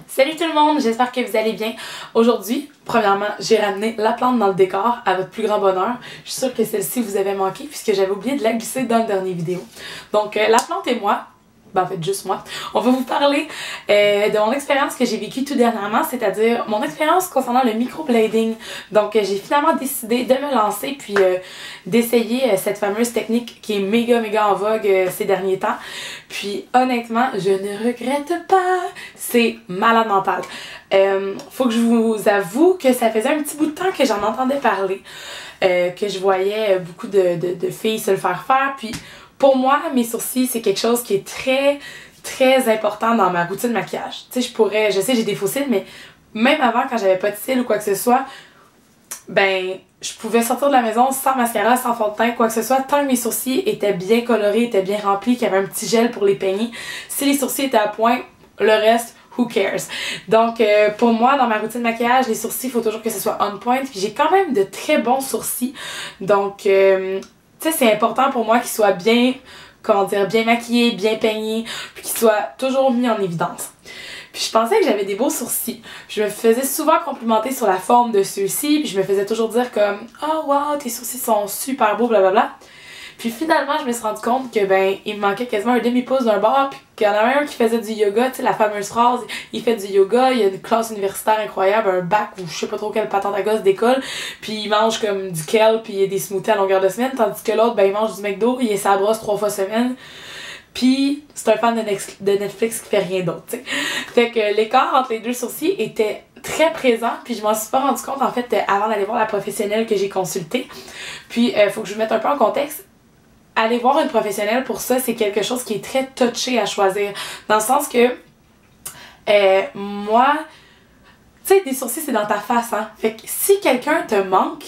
Salut tout le monde, j'espère que vous allez bien. Aujourd'hui, premièrement, j'ai ramené la plante dans le décor à votre plus grand bonheur. Je suis sûre que celle-ci vous avait manqué puisque j'avais oublié de la glisser dans le dernier vidéo. Donc la plante et moi, en fait juste moi, on va vous parler de mon expérience que j'ai vécue tout dernièrement, c'est-à-dire mon expérience concernant le microblading. Donc j'ai finalement décidé de me lancer puis d'essayer cette fameuse technique qui est méga en vogue ces derniers temps. Puis honnêtement, je ne regrette pas, c'est malade mental. Faut que je vous avoue que ça faisait un petit bout de temps que j'en entendais parler, que je voyais beaucoup de filles se le faire, puis pour moi, mes sourcils, c'est quelque chose qui est très important dans ma routine de maquillage. Tu sais, je sais j'ai des faux cils, mais même avant, quand j'avais pas de cils ou quoi que ce soit, ben, je pouvais sortir de la maison sans mascara, sans fond de teint, quoi que ce soit, tant que mes sourcils étaient bien colorés, étaient bien remplis, qu'il y avait un petit gel pour les peigner. Si les sourcils étaient à point, le reste, who cares? Donc, pour moi, dans ma routine de maquillage, les sourcils, il faut toujours que ce soit on point. Puis j'ai quand même de très bons sourcils. Donc, tu sais, c'est important pour moi qu'ils soient bien, comment dire, bien maquillés, bien peignés, puis qu'ils soient toujours mis en évidence. Puis je pensais que j'avais des beaux sourcils. Je me faisais souvent complimenter sur la forme de ceux-ci, puis je me faisais toujours dire comme « Oh wow, tes sourcils sont super beaux, blablabla ». Puis finalement, je me suis rendu compte que ben il me manquait quasiment un demi-pouce d'un bord, puis qu'il y en avait un qui faisait du yoga, tu sais, la fameuse phrase, il fait du yoga, il a une classe universitaire incroyable, un bac ou je sais pas trop quelle patente à gosse d'école, puis il mange comme du kale, puis il y a des smoothies à longueur de semaine, tandis que l'autre, ben il mange du McDo, il est sa brosse 3 fois semaine. Puis c'est un fan de Netflix qui fait rien d'autre, tu sais. Fait que l'écart entre les deux sourcils était très présent, puis je m'en suis pas rendu compte en fait avant d'aller voir la professionnelle que j'ai consultée. Puis faut que je vous mette un peu en contexte. Aller voir une professionnelle pour ça, c'est quelque chose qui est très touché à choisir. Dans le sens que moi, tu sais, des sourcils c'est dans ta face, hein. Fait que si quelqu'un te manque,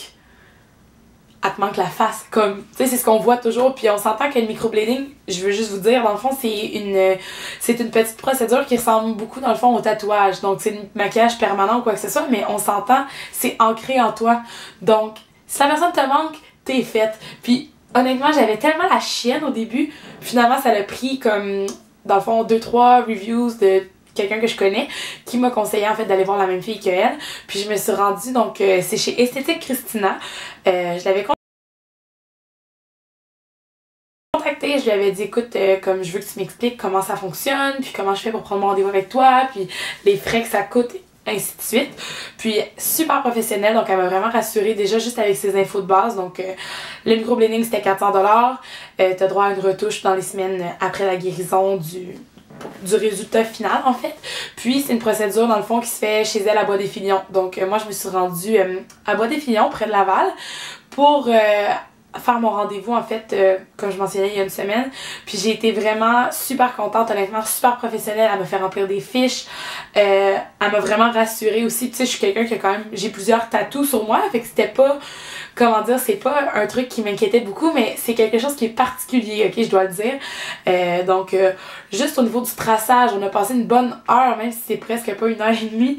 elle te manque la face. Comme, tu sais, c'est ce qu'on voit toujours. Puis on s'entend que le microblading, je veux juste vous dire, dans le fond, c'est une petite procédure qui ressemble beaucoup, dans le fond, au tatouage. Donc, c'est un maquillage permanent ou quoi que ce soit, mais on s'entend, c'est ancré en toi. Donc, si la personne te manque, t'es faite. Puis, honnêtement, j'avais tellement la chienne au début. Finalement, ça a pris comme, dans le fond, 2-3 reviews de quelqu'un que je connais qui m'a conseillé en fait d'aller voir la même fille que elle. Puis je me suis rendue, donc c'est chez Esthétique Christina. Je l'avais contactée, je lui avais dit écoute, comme je veux que tu m'expliques comment ça fonctionne, puis comment je fais pour prendre mon rendez-vous avec toi, puis les frais que ça coûte, ainsi de suite. Puis super professionnelle, donc elle m'a vraiment rassurée déjà juste avec ses infos de base. Donc le microblading c'était 400$, t'as droit à une retouche dans les semaines après la guérison du résultat final en fait. Puis c'est une procédure dans le fond qui se fait chez elle à Bois-des-Filions. Donc moi je me suis rendue à Bois-des-Filions près de Laval pour faire mon rendez-vous en fait comme je mentionnais il y a une semaine. Puis j'ai été vraiment super contente, honnêtement super professionnelle. Elle m'a fait remplir des fiches, elle m'a vraiment rassurée aussi. Tu sais, je suis quelqu'un qui a quand même, j'ai plusieurs tatous sur moi, fait que c'était pas, comment dire, c'est pas un truc qui m'inquiétait beaucoup, mais c'est quelque chose qui est particulier, ok, je dois le dire. Donc juste au niveau du traçage, on a passé une bonne heure, même si c'est presque pas 1 heure et demie,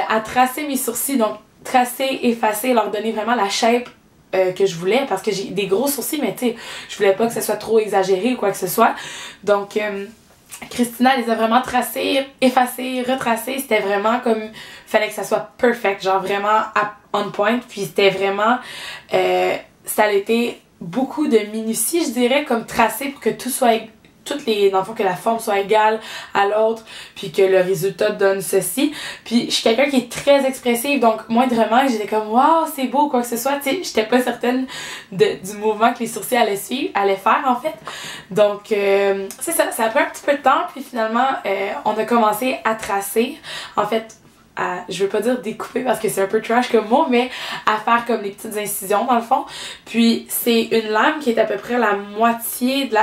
à tracer mes sourcils. Donc tracer, effacer, leur donner vraiment la shape que je voulais, parce que j'ai des gros sourcils, mais tu sais, je voulais pas que ce soit trop exagéré ou quoi que ce soit. Donc Christina les a vraiment tracés, effacés, retracés. C'était vraiment comme, fallait que ça soit perfect, genre vraiment on point. Puis c'était vraiment, ça a été beaucoup de minutie, je dirais, comme tracé pour que tout soit, dans le fond, que la forme soit égale à l'autre, puis que le résultat donne ceci. Puis je suis quelqu'un qui est très expressive, donc moindrement j'étais comme waouh c'est beau quoi que ce soit, tu sais, j'étais pas certaine du mouvement que les sourcils allaient faire en fait. Donc c'est ça, ça a pris un petit peu de temps, puis finalement on a commencé à tracer, en fait je veux pas dire découper parce que c'est un peu trash comme mot, mais à faire comme des petites incisions dans le fond. Puis c'est une lame qui est à peu près la moitié de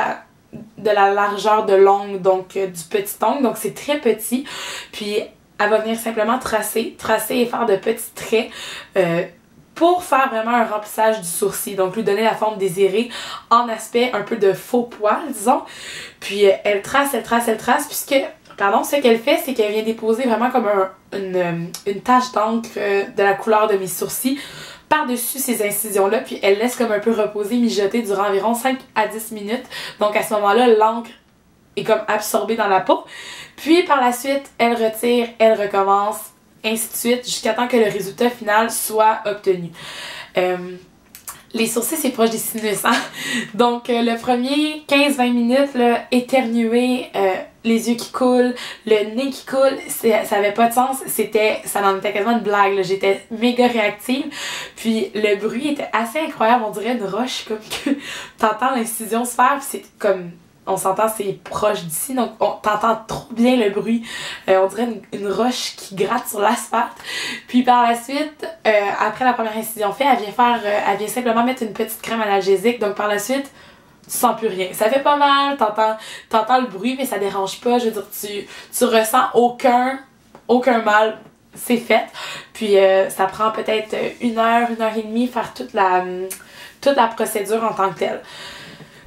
la largeur de l'ongle, donc du petit ongle, donc c'est très petit. Puis elle va venir simplement tracer et faire de petits traits pour faire vraiment un remplissage du sourcil, donc lui donner la forme désirée en aspect un peu de faux poil, disons. Puis elle trace, puisque pardon, ce qu'elle fait, c'est qu'elle vient déposer vraiment comme une tache d'encre de la couleur de mes sourcils par-dessus ces incisions-là, puis elle laisse comme un peu reposer, mijoter durant environ 5 à 10 minutes. Donc à ce moment-là, l'encre est comme absorbé dans la peau. Puis par la suite, elle retire, elle recommence, ainsi de suite, jusqu'à temps que le résultat final soit obtenu. Les sourcils, c'est proche des sinus, hein? Donc, le premier 15-20 minutes, là, éternuer, les yeux qui coulent, le nez qui coule, ça avait pas de sens. Ça en était quasiment une blague, là. J'étais méga réactive. Puis, le bruit était assez incroyable. On dirait une roche, comme que t'entends l'incision se faire, puis c'est comme... On s'entend, c'est proche d'ici, donc t'entends trop bien le bruit. On dirait une roche qui gratte sur l'asphalte. Puis par la suite, après la première incision faite, elle vient simplement mettre une petite crème analgésique. Donc par la suite, tu sens plus rien. Ça fait pas mal, t'entends le bruit, mais ça dérange pas. Je veux dire, tu ressens aucun mal. C'est fait. Puis ça prend peut-être 1 heure et demie faire toute la procédure en tant que telle.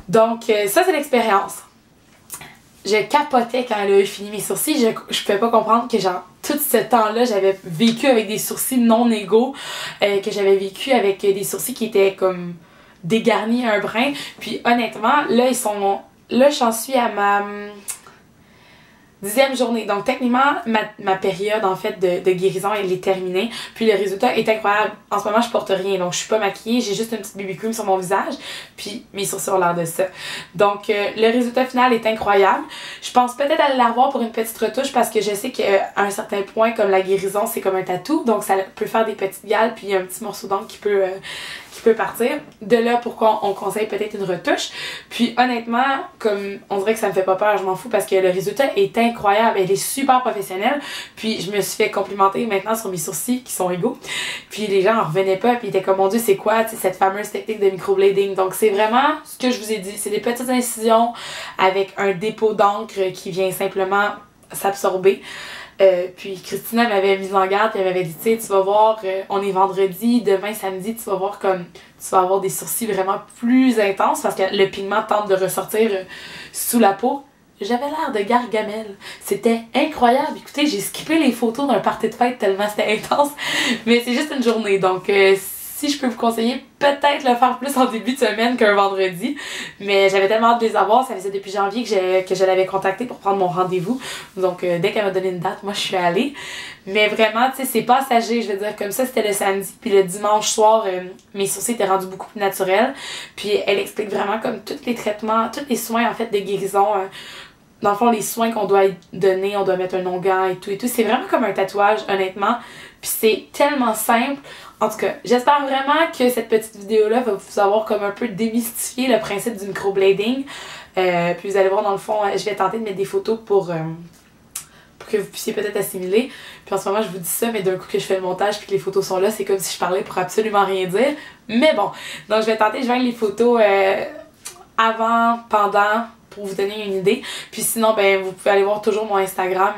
Donc, ça, c'est l'expérience. Je capotais quand elle a eu fini mes sourcils. Je pouvais pas comprendre que, genre, tout ce temps-là, j'avais vécu avec des sourcils non égaux, que j'avais vécu avec des sourcils qui étaient comme dégarnis un brin. Puis, honnêtement, là, j'en suis à ma 10e journée. Donc, techniquement, ma période, en fait, de guérison, elle est terminée. Puis, le résultat est incroyable. En ce moment, je porte rien. Donc, je suis pas maquillée. J'ai juste une petite BB cream sur mon visage. Puis, mes sourcils ont l'air de ça. Donc, le résultat final est incroyable. Je pense peut-être aller la revoir pour une petite retouche parce que je sais qu'à un certain point, comme la guérison, c'est comme un tatou. Donc, ça peut faire des petites gales. Puis, il y a un petit morceau d'encre qui peut partir. De là, pourquoi on conseille peut-être une retouche. Puis honnêtement, comme on dirait que ça me fait pas peur, je m'en fous parce que le résultat est incroyable. Elle est super professionnelle. Puis je me suis fait complimenter maintenant sur mes sourcils qui sont égaux. Puis les gens en revenaient pas. Puis ils étaient comme, mon Dieu, c'est quoi cette fameuse technique de microblading. Donc c'est vraiment ce que je vous ai dit. C'est des petites incisions avec un dépôt d'encre qui vient simplement s'absorber. Puis Christina m'avait mise en garde et elle m'avait dit, tu sais, tu vas voir, on est vendredi, demain samedi, tu vas voir comme tu vas avoir des sourcils vraiment plus intenses parce que le pigment tente de ressortir sous la peau. J'avais l'air de Gargamel. C'était incroyable. Écoutez, j'ai skippé les photos d'un party de fête tellement c'était intense. Mais c'est juste une journée. Donc, si je peux vous conseiller, peut-être le faire plus en début de semaine qu'un vendredi. Mais j'avais tellement hâte de les avoir. Ça faisait depuis janvier que je l'avais contacté pour prendre mon rendez-vous. Donc, dès qu'elle m'a donné une date, moi, je suis allée. Mais vraiment, tu sais, c'est passager. Je veux dire, comme ça, c'était le samedi. Puis le dimanche soir, mes sourcils étaient rendus beaucoup plus naturels. Puis elle explique vraiment comme tous les traitements, tous les soins, en fait, de guérison. Dans le fond, les soins qu'on doit donner, on doit mettre un onguent et tout et tout. C'est vraiment comme un tatouage, honnêtement. Puis c'est tellement simple. En tout cas, j'espère vraiment que cette petite vidéo-là va vous avoir comme un peu démystifié le principe du microblading. Puis vous allez voir, dans le fond, je vais tenter de mettre des photos pour que vous puissiez peut-être assimiler. Puis en ce moment, je vous dis ça, mais d'un coup que je fais le montage puis que les photos sont là, c'est comme si je parlais pour absolument rien dire. Mais bon, donc je vais tenter de joindre les photos avant, pendant, pour vous donner une idée. Puis sinon, ben vous pouvez aller voir toujours mon Instagram.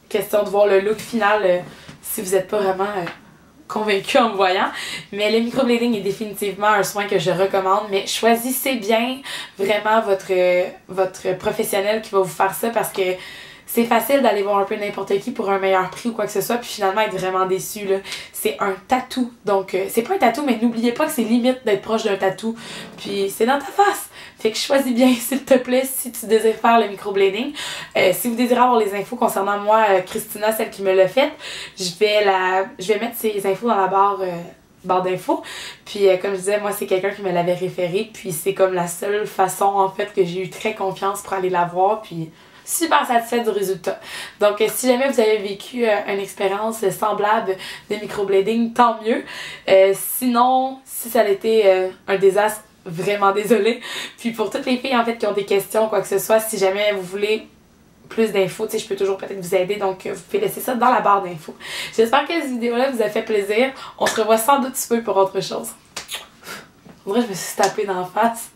Question de voir le look final si vous n'êtes pas vraiment convaincu en me voyant. Mais le microblading est définitivement un soin que je recommande. Mais choisissez bien vraiment votre professionnel qui va vous faire ça parce que c'est facile d'aller voir un peu n'importe qui pour un meilleur prix ou quoi que ce soit, puis finalement être vraiment déçu, là. C'est un tatou. Donc, c'est pas un tatou, mais n'oubliez pas que c'est limite d'être proche d'un tatou. Puis, c'est dans ta face. Fait que choisis bien, s'il te plaît, si tu désires faire le microblading. Si vous désirez avoir les infos concernant moi, Christina, celle qui me l'a fait, je vais mettre ces infos dans la barre d'infos. Puis comme je disais, moi c'est quelqu'un qui me l'avait référé, puis c'est comme la seule façon en fait que j'ai eu très confiance pour aller la voir, puis super satisfaite du résultat. Donc si jamais vous avez vécu une expérience semblable de microblading, tant mieux. Sinon, si ça a été un désastre, vraiment désolée. Puis pour toutes les filles en fait qui ont des questions, quoi que ce soit, si jamais vous voulez plus d'infos, tu sais, je peux toujours peut-être vous aider, donc vous pouvez laisser ça dans la barre d'infos. J'espère que cette vidéo-là vous a fait plaisir. On se revoit sans doute peu pour autre chose. En vrai, je me suis tapée dans la face.